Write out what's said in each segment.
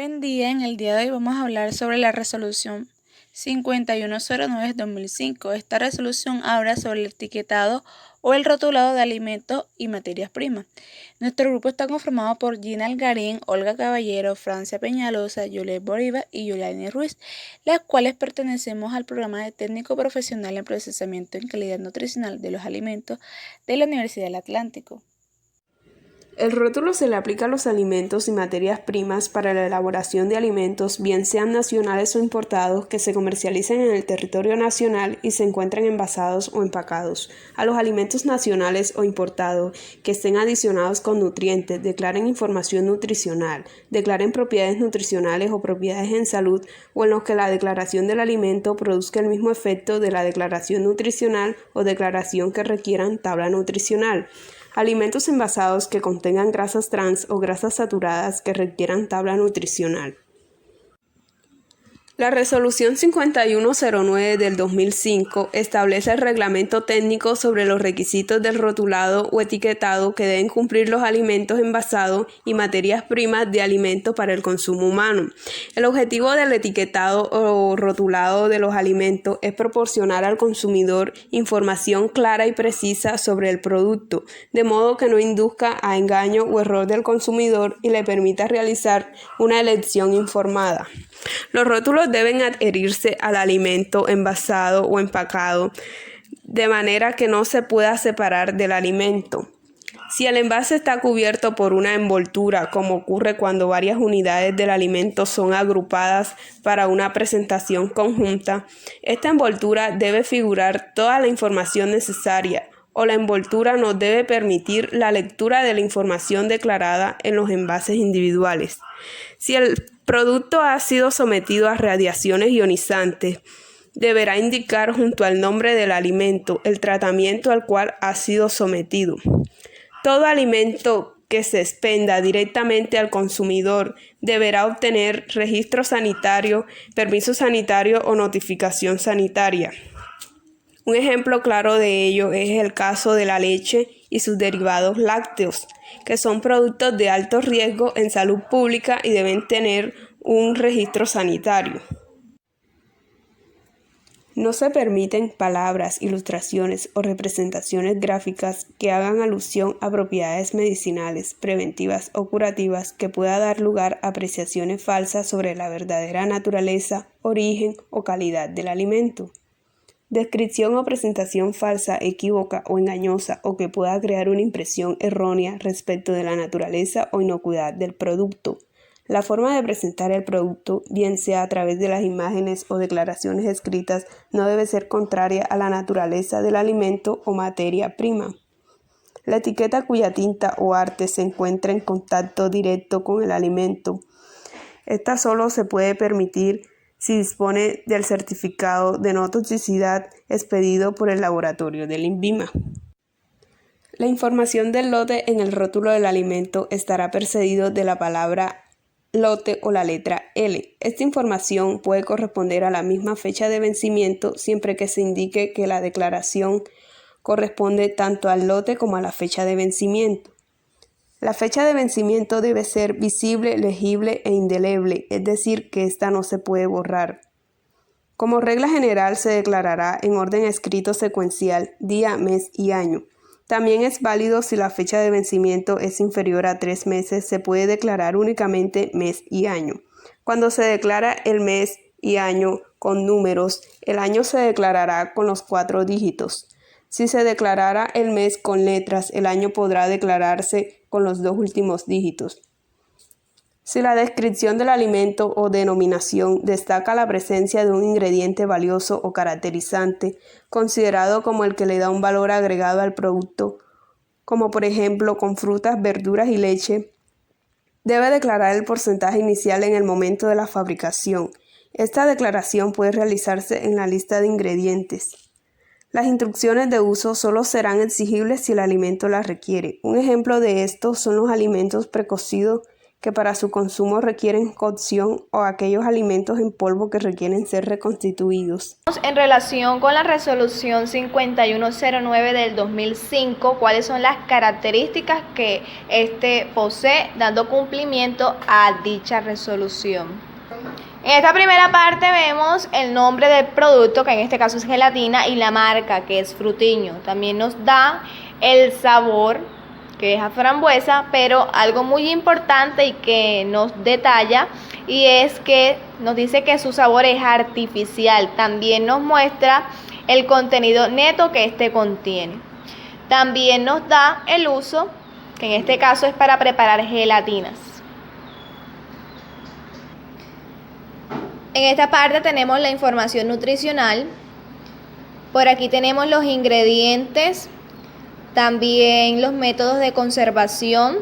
Buen día, en el día de hoy vamos a hablar sobre la resolución 5109 de 2005. Esta resolución habla sobre el etiquetado o el rotulado de alimentos y materias primas. Nuestro grupo está conformado por Gina Algarín, Olga Caballero, Francia Peñalosa, Juliet Bolívar y Yuliani Ruiz, las cuales pertenecemos al programa de técnico profesional en procesamiento en calidad nutricional de los alimentos de la Universidad del Atlántico. El rótulo se le aplica a los alimentos y materias primas para la elaboración de alimentos, bien sean nacionales o importados, que se comercialicen en el territorio nacional y se encuentren envasados o empacados. A los alimentos nacionales o importados que estén adicionados con nutrientes, declaren información nutricional, declaren propiedades nutricionales o propiedades en salud, o en los que la declaración del alimento produzca el mismo efecto de la declaración nutricional o declaración que requieran tabla nutricional. Alimentos envasados que contengan grasas trans o grasas saturadas que requieran tabla nutricional. La Resolución 5109 del 2005 establece el reglamento técnico sobre los requisitos del rotulado o etiquetado que deben cumplir los alimentos envasados y materias primas de alimentos para el consumo humano. El objetivo del etiquetado o rotulado de los alimentos es proporcionar al consumidor información clara y precisa sobre el producto, de modo que no induzca a engaño o error del consumidor y le permita realizar una elección informada. Los rótulos deben adherirse al alimento envasado o empacado, de manera que no se pueda separar del alimento. Si el envase está cubierto por una envoltura, como ocurre cuando varias unidades del alimento son agrupadas para una presentación conjunta, esta envoltura debe figurar toda la información necesaria, o la envoltura no debe permitir la lectura de la información declarada en los envases individuales. Si el producto ha sido sometido a radiaciones ionizantes, deberá indicar junto al nombre del alimento el tratamiento al cual ha sido sometido. Todo alimento que se expenda directamente al consumidor deberá obtener registro sanitario, permiso sanitario o notificación sanitaria. Un ejemplo claro de ello es el caso de la leche y sus derivados lácteos, que son productos de alto riesgo en salud pública y deben tener un registro sanitario. No se permiten palabras, ilustraciones o representaciones gráficas que hagan alusión a propiedades medicinales, preventivas o curativas que pueda dar lugar a apreciaciones falsas sobre la verdadera naturaleza, origen o calidad del alimento. Descripción o presentación falsa, equívoca o engañosa o que pueda crear una impresión errónea respecto de la naturaleza o inocuidad del producto. La forma de presentar el producto, bien sea a través de las imágenes o declaraciones escritas, no debe ser contraria a la naturaleza del alimento o materia prima. La etiqueta cuya tinta o arte se encuentra en contacto directo con el alimento. Esta solo se puede permitir si dispone del certificado de no toxicidad expedido por el laboratorio del INVIMA. La información del lote en el rótulo del alimento estará precedido de la palabra lote o la letra L. Esta información puede corresponder a la misma fecha de vencimiento siempre que se indique que la declaración corresponde tanto al lote como a la fecha de vencimiento. La fecha de vencimiento debe ser visible, legible e indeleble, es decir, que ésta no se puede borrar. Como regla general se declarará en orden escrito secuencial, día, mes y año. También es válido si la fecha de vencimiento es inferior a 3 meses, se puede declarar únicamente mes y año. Cuando se declara el mes y año con números, el año se declarará con los 4 dígitos. Si se declarara el mes con letras, el año podrá declararse con los 2 últimos dígitos. Si la descripción del alimento o denominación destaca la presencia de un ingrediente valioso o caracterizante, considerado como el que le da un valor agregado al producto, como por ejemplo con frutas, verduras y leche, debe declarar el porcentaje inicial en el momento de la fabricación. Esta declaración puede realizarse en la lista de ingredientes. Las instrucciones de uso solo serán exigibles si el alimento las requiere. Un ejemplo de esto son los alimentos precocidos que para su consumo requieren cocción o aquellos alimentos en polvo que requieren ser reconstituidos. En relación con la resolución 5109 del 2005, ¿cuáles son las características que éste posee dando cumplimiento a dicha resolución? En esta primera parte vemos el nombre del producto, que en este caso es gelatina, y la marca, que es Frutiño. También nos da el sabor, que es a frambuesa, pero algo muy importante y que nos detalla, y es que nos dice que su sabor es artificial. También nos muestra el contenido neto que este contiene. También nos da el uso, que en este caso es para preparar gelatinas. En esta parte tenemos la información nutricional. Por aquí tenemos los ingredientes, también los métodos de conservación.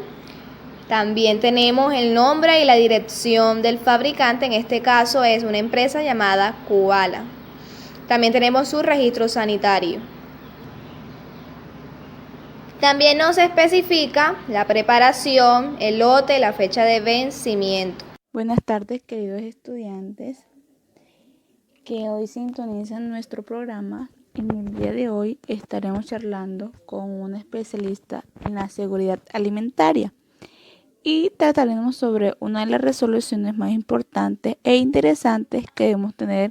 También tenemos el nombre y la dirección del fabricante, en este caso es una empresa llamada Koala. También tenemos su registro sanitario. También nos especifica la preparación, el lote, la fecha de vencimiento. Buenas tardes, queridos estudiantes que hoy sintonizan nuestro programa. En el día de hoy estaremos charlando con una especialista en la seguridad alimentaria y trataremos sobre una de las resoluciones más importantes e interesantes que debemos tener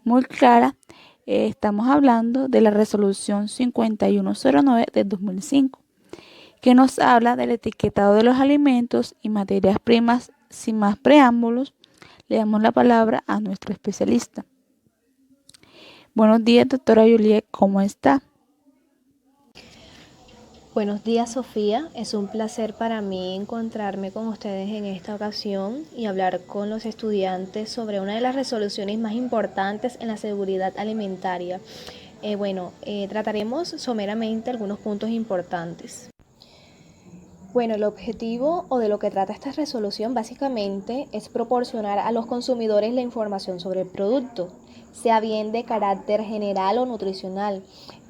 muy clara. Estamos hablando de la resolución 5109 del 2005, que nos habla del etiquetado de los alimentos y materias primas. Sin más preámbulos, le damos la palabra a nuestro especialista. Buenos días, doctora Juliet, ¿cómo está? Buenos días, Sofía. Es un placer para mí encontrarme con ustedes en esta ocasión y hablar con los estudiantes sobre una de las resoluciones más importantes en la seguridad alimentaria. Trataremos someramente algunos puntos importantes. Bueno, el objetivo o de lo que trata esta resolución básicamente es proporcionar a los consumidores la información sobre el producto, sea bien de carácter general o nutricional.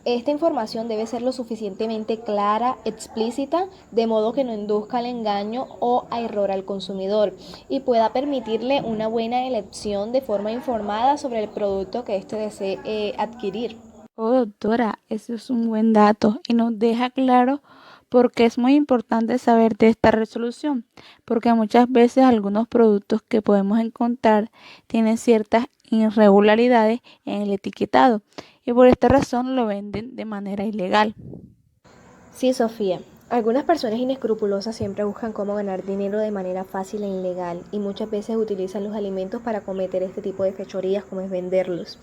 Esta información debe ser lo suficientemente clara, explícita, de modo que no induzca al engaño o a error al consumidor y pueda permitirle una buena elección de forma informada sobre el producto que éste desee adquirir. Oh, doctora, eso es un buen dato y nos deja claro porque es muy importante saber de esta resolución, porque muchas veces algunos productos que podemos encontrar tienen ciertas irregularidades en el etiquetado y por esta razón lo venden de manera ilegal. Sí, Sofía. Algunas personas inescrupulosas siempre buscan cómo ganar dinero de manera fácil e ilegal y muchas veces utilizan los alimentos para cometer este tipo de fechorías como es venderlos.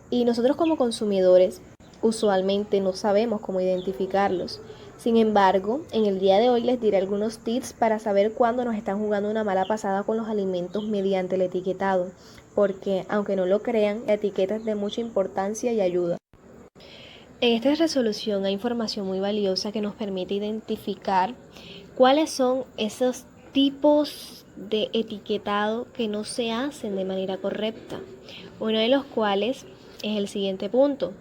Y nosotros como consumidores usualmente no sabemos cómo identificarlos. Sin embargo, en el día de hoy les diré algunos tips para saber cuándo nos están jugando una mala pasada con los alimentos mediante el etiquetado, porque aunque no lo crean, la etiqueta es de mucha importancia y ayuda. En esta resolución hay información muy valiosa que nos permite identificar cuáles son esos tipos de etiquetado que no se hacen de manera correcta, uno de los cuales es el siguiente punto,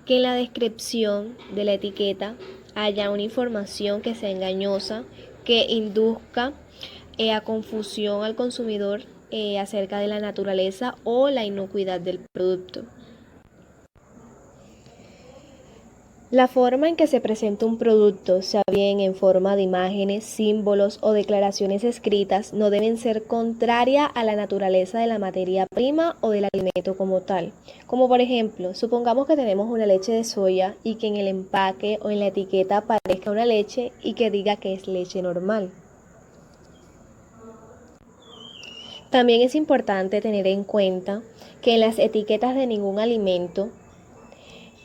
que en la descripción de la etiqueta haya una información que sea engañosa, que induzca a confusión al consumidor acerca de la naturaleza o la inocuidad del producto. La forma en que se presenta un producto, sea bien en forma de imágenes, símbolos o declaraciones escritas, no deben ser contraria a la naturaleza de la materia prima o del alimento como tal. Como por ejemplo, supongamos que tenemos una leche de soya y que en el empaque o en la etiqueta aparezca una leche y que diga que es leche normal. También es importante tener en cuenta que en las etiquetas de ningún alimento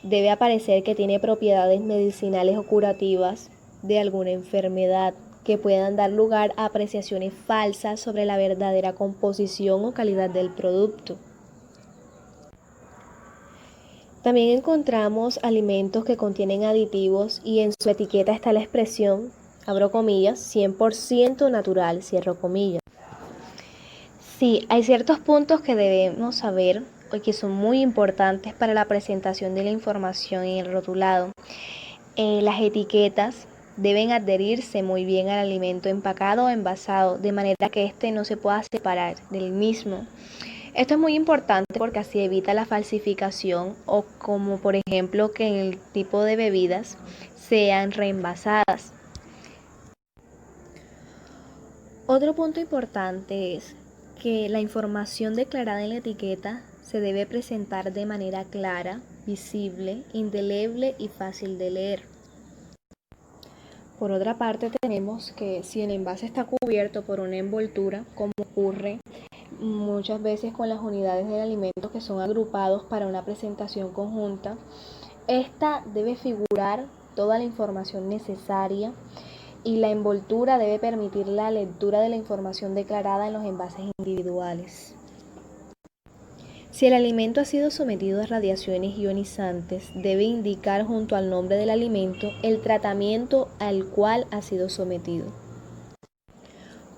debe aparecer que tiene propiedades medicinales o curativas de alguna enfermedad que puedan dar lugar a apreciaciones falsas sobre la verdadera composición o calidad del producto. También encontramos alimentos que contienen aditivos y en su etiqueta está la expresión, abro comillas, 100% natural, cierro comillas. Sí, hay ciertos puntos que debemos saber y que son muy importantes para la presentación de la información en el rotulado. Las etiquetas Deben adherirse muy bien al alimento empacado o envasado, de manera que éste no se pueda separar del mismo. Esto es muy importante porque así evita la falsificación o como por ejemplo que el tipo de bebidas sean reenvasadas. Otro punto importante es que la información declarada en la etiqueta se debe presentar de manera clara, visible, indeleble y fácil de leer. Por otra parte, tenemos que si el envase está cubierto por una envoltura, como ocurre muchas veces con las unidades del alimento que son agrupados para una presentación conjunta, esta debe figurar toda la información necesaria y la envoltura debe permitir la lectura de la información declarada en los envases individuales. Si el alimento ha sido sometido a radiaciones ionizantes, debe indicar junto al nombre del alimento el tratamiento al cual ha sido sometido.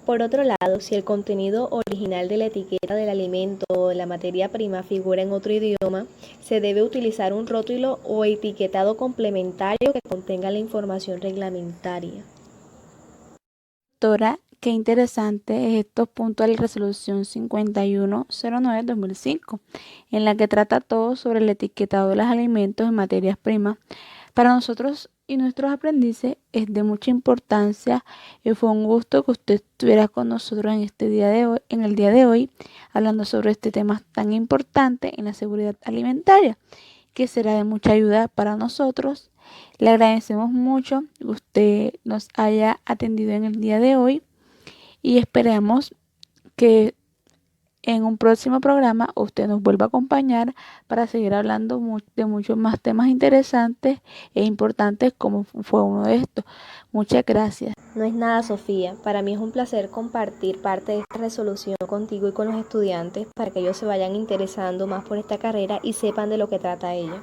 Por otro lado, si el contenido original de la etiqueta del alimento o de la materia prima figura en otro idioma, se debe utilizar un rótulo o etiquetado complementario que contenga la información reglamentaria. Doctora, qué interesante es estos puntos de la resolución 5109-2005, en la que trata todo sobre el etiquetado de los alimentos en materias primas. Para nosotros y nuestros aprendices es de mucha importancia y fue un gusto que usted estuviera con nosotros en el día de hoy, hablando sobre este tema tan importante en la seguridad alimentaria, que será de mucha ayuda para nosotros. Le agradecemos mucho que usted nos haya atendido en el día de hoy y esperamos que en un próximo programa usted nos vuelva a acompañar para seguir hablando de muchos más temas interesantes e importantes como fue uno de estos. Muchas gracias. No es nada, Sofía. Para mí es un placer compartir parte de esta resolución contigo y con los estudiantes para que ellos se vayan interesando más por esta carrera y sepan de lo que trata ella.